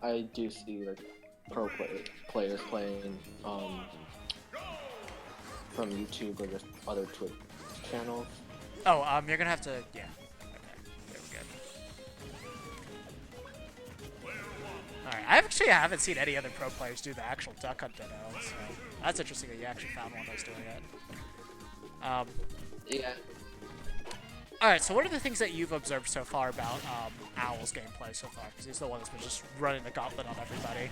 I do see like players playing from YouTube or just other Twitch channels. Oh, you're gonna have to, yeah. Okay, there we go. Alright, I actually haven't seen any other pro players do the actual duck hunt ditto, so that's interesting that you actually found one that's doing it. Yeah. Alright, so what are the things that you've observed so far about Owl's gameplay so far? Because he's the one that's been just running the gauntlet on everybody.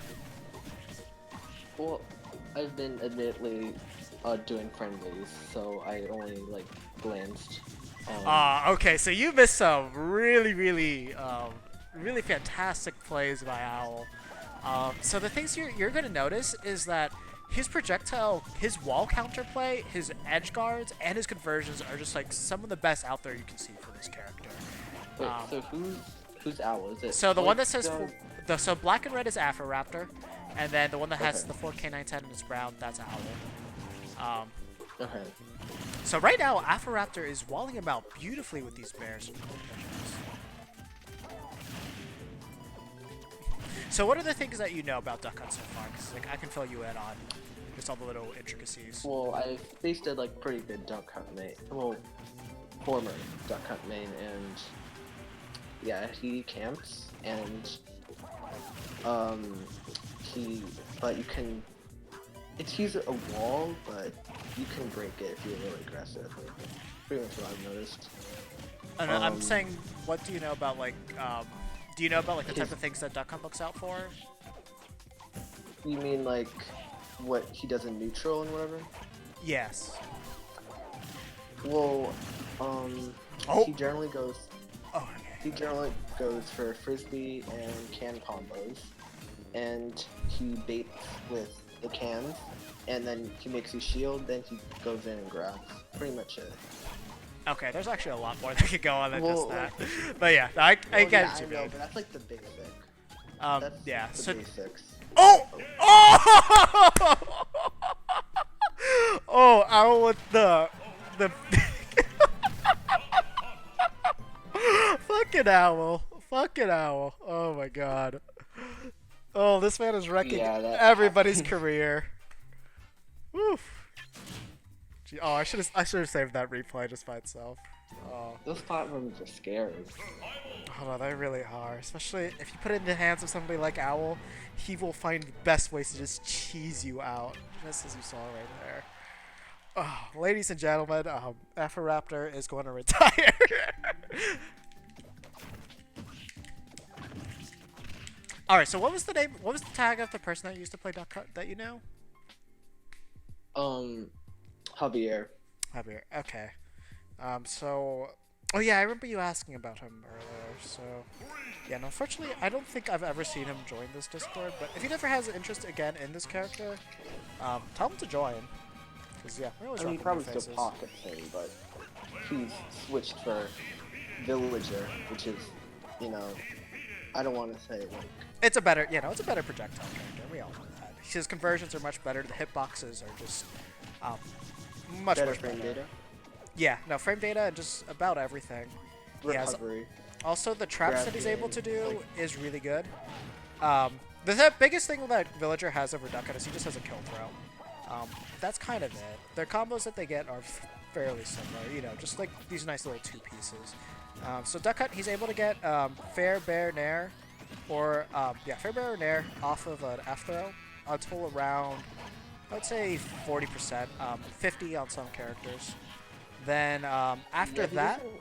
Well, I've been admittedly doing friendlies, so I only like glanced. Okay, so you missed some really, really, really fantastic plays by Owl. So the things you're going to notice is that his projectile, his wall counterplay, his edge guards, and his conversions are just like some of the best out there you can see for this character. Wait, so who's Owl? Is it? So the one that says so black and red is Afroraptor, and then the one that has Okay. the 4K910 and is brown, that's Owl. Okay. So right now, Afroraptor is walling him out beautifully with these bears. So what are the things that you know about Duck Hunt so far? Because like, I can fill you in on just all the little intricacies. Well, I faced a like pretty good duck hunt main. Well, former duck hunt main, and yeah, he camps and but you can. He's a wall, but you can break it if you're really aggressive. Pretty much what I've noticed. I'm saying, what do you know about like, do you know about like the type of things that Duck Hunt looks out for? You mean like what he does in neutral and whatever? Yes. Well, Oh. he generally goes. Oh, okay. He generally goes for frisbee and can combos, and he baits with the cans, and then he makes his shield. Then he goes in and grabs. Pretty much it. Okay, there's actually a lot more that could go on than just Well, that. But yeah, I Well, get yeah, what you I know, mean. but that's like the basic. That's Yeah. the So. basics. Oh! Oh! Oh! Owl with the fucking owl. Fucking owl. Oh my god. Oh, this man is wrecking everybody's career. Woof. Gee, oh, I should have saved that replay just by itself. Oh. Those platforms are scary. Oh no, they really are. Especially if you put it in the hands of somebody like Owl, he will find the best ways to just cheese you out. Just as you saw right there. Oh, ladies and gentlemen, Afroraptor is going to retire. Alright, so what was the name? What was the tag of the person that used to play Duck Hunt that you know? Javier. Javier. Okay. So. Oh yeah, I remember you asking about him earlier. So. Yeah, no, unfortunately, I don't think I've ever seen him join this Discord. But if he never has an interest again in this character, tell him to join. Cause yeah, we always I mean, he welcome probably new still faces. pockets him, but he's switched for Villager, which is, you know, I don't want to say like. It's a better, it's a better projectile character. We all know that. His conversions are much better. The hitboxes are just much Better better. frame data. Yeah, no, frame data and just about everything. He has- Recovery. also, the traps that he's able to do Like- is really good. The biggest thing that Villager has over Duck Hunt is he just has a kill throw. That's kind of it. Their combos that they get are fairly similar, just like these nice little two pieces. So Duck Hunt, he's able to get Fair, Bear, Nair, or Fair, Bear, or Nair off of an F throw until around, I would say 40%, 50 on some characters. Then after Yeah, he that, doesn't-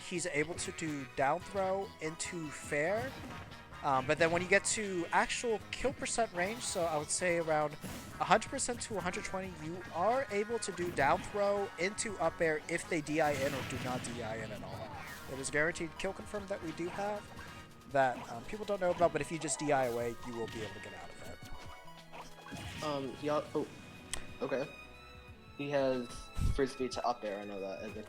he's able to do down throw into Fair. But then when you get to actual kill percent range, so I would say around 100% to 120, you are able to do down throw into up air if they DI in or do not DI in at all. It is guaranteed kill confirm that we do have that people don't know about, but if you just DI away, you will be able to get out of it. Okay. He has frisbee to up air. I know that as a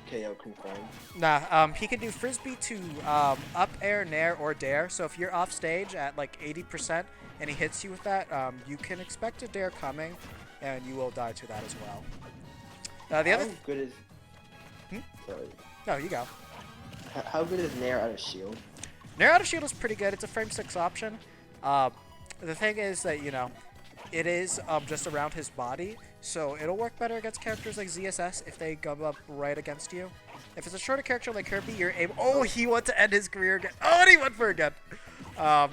KO confirmed. Nah, he can do frisbee to up air, nair, or dare. So if you're off stage at like 80% and he hits you with that, you can expect a dare coming, and you will die to that as well. The other. How good is? Sorry. No, you go. How good is Nair out of shield? Nair out of shield is pretty good. It's a frame 6 option. Um, the thing is that, you know, it is just around his body, so it'll work better against characters like ZSS if they come up right against you. If it's a shorter character like Kirby, you're able. Oh, he wants to end his career again. Oh, and he went for it again. Um,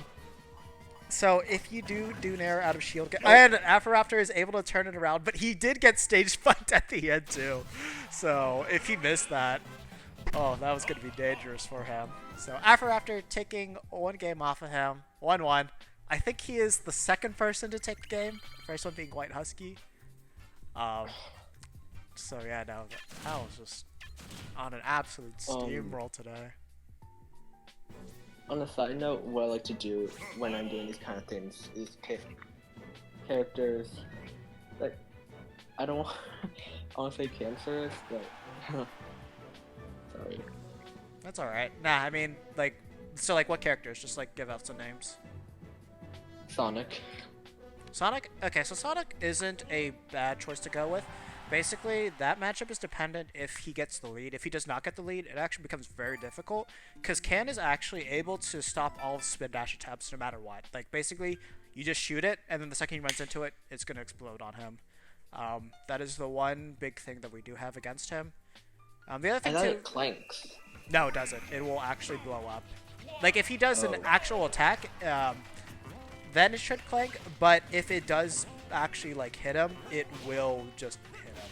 so if you do Nair out of shield, and Afroraptor is able to turn it around, but he did get stage spiked at the end too. So if he missed that, oh, that was going to be dangerous for him. So Afroraptor taking one game off of him, 1-1. I think he is the second person to take the game. First one being White Husky. So yeah, no, that was just on an absolute steamroll today. On a side note, what I like to do when I'm doing these kind of things is pick characters. Like, I don't want, I want to say cancerous, but sorry. That's all right. Nah, I mean, like, so like what characters? Just like give out some names. Sonic. Sonic? Okay, so Sonic isn't a bad choice to go with. Basically, that matchup is dependent if he gets the lead. If he does not get the lead, it actually becomes very difficult, because Can is actually able to stop all spin dash attempts no matter what. Like, basically, you just shoot it, and then the second he runs into it, it's going to explode on him. That is the one big thing that we do have against him. The other thing, I thought too... it clanks. No, it doesn't. It will actually blow up. Like, if he does an actual attack, then it should clank, but if it does actually, like, hit him, it will just hit him.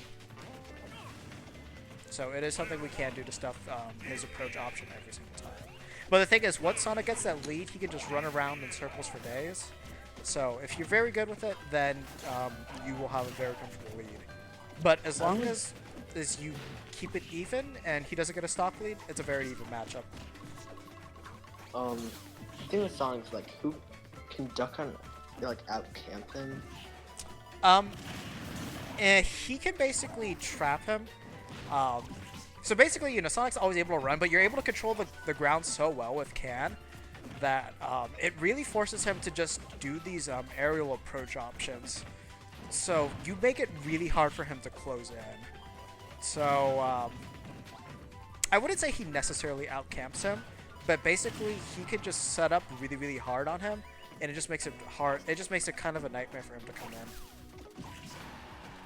So it is something we can do to stuff his approach option every single time. But the thing is, once Sonic gets that lead, he can just run around in circles for days. So if you're very good with it, then you will have a very comfortable lead. But as long as you keep it even and he doesn't get a stock lead, it's a very even matchup. The thing with Sonic's like, who can duck on, like, out camp him? He can basically trap him. So basically, you know, Sonic's always able to run, but you're able to control the ground so well with Can that it really forces him to just do these aerial approach options. So you make it really hard for him to close in. So I wouldn't say he necessarily outcamps him, but basically he can just set up really, really hard on him, and it just makes it hard. It just makes it kind of a nightmare for him to come in.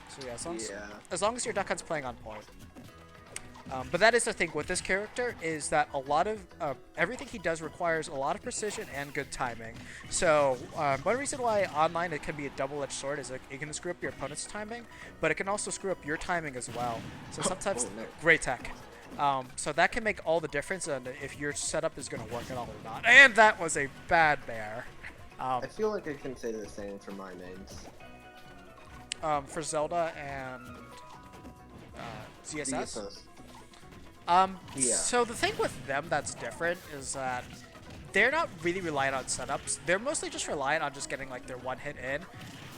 So yeah, as long as your Duck Hunt's playing on point. But that is the thing with this character, is that a lot of everything he does requires a lot of precision and good timing. So one reason why online it can be a double-edged sword is that it can screw up your opponent's timing, but it can also screw up your timing as well. So sometimes, great tech. So that can make all the difference on if your setup is going to work at all or not. And that was a bad bear. I feel like I can say the same for my mains. For Zelda and ZSS? Yeah. So the thing with them that's different is that they're not really reliant on setups. They're mostly just reliant on just getting like their one hit in.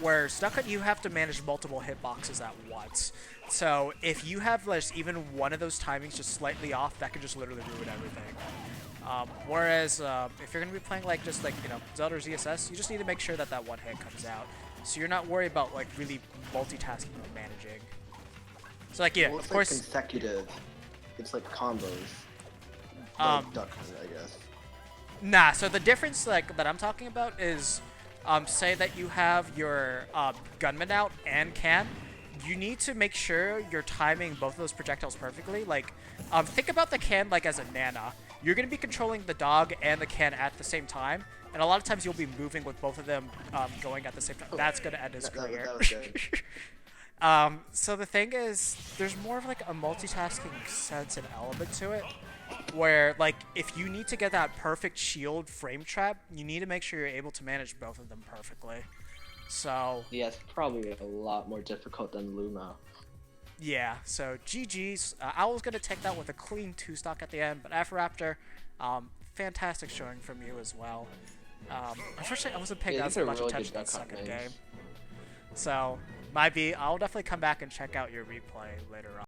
Where Duck Hunt, you have to manage multiple hitboxes at once. So if you have like, even one of those timings just slightly off, that can just literally ruin everything. Whereas if you're gonna be playing like just like, you know, Zelda or ZSS, you just need to make sure that that one hit comes out. So you're not worried about like really multitasking or managing. So like, yeah, well, of course. Like consecutive. It's like combos. Like Duck Hunt, I guess. Nah. So the difference like that I'm talking about is, say that you have your gunman out and Can. You need to make sure you're timing both of those projectiles perfectly. Like, think about the Can like as a Nana. You're gonna be controlling the dog and the Can at the same time. And a lot of times you'll be moving with both of them going at the same time. That's going to end his career. That was good. So the thing is, there's more of like a multitasking sense and element to it. Where, like, if you need to get that perfect shield frame trap, you need to make sure you're able to manage both of them perfectly. So... yeah, it's probably a lot more difficult than Luma. Yeah, so GG's. Owl's going to take that with a clean 2-stock at the end, but Afroraptor, fantastic showing from you as well. Unfortunately, I wasn't paying that much attention to that second game. So, I'll definitely come back and check out your replay later on.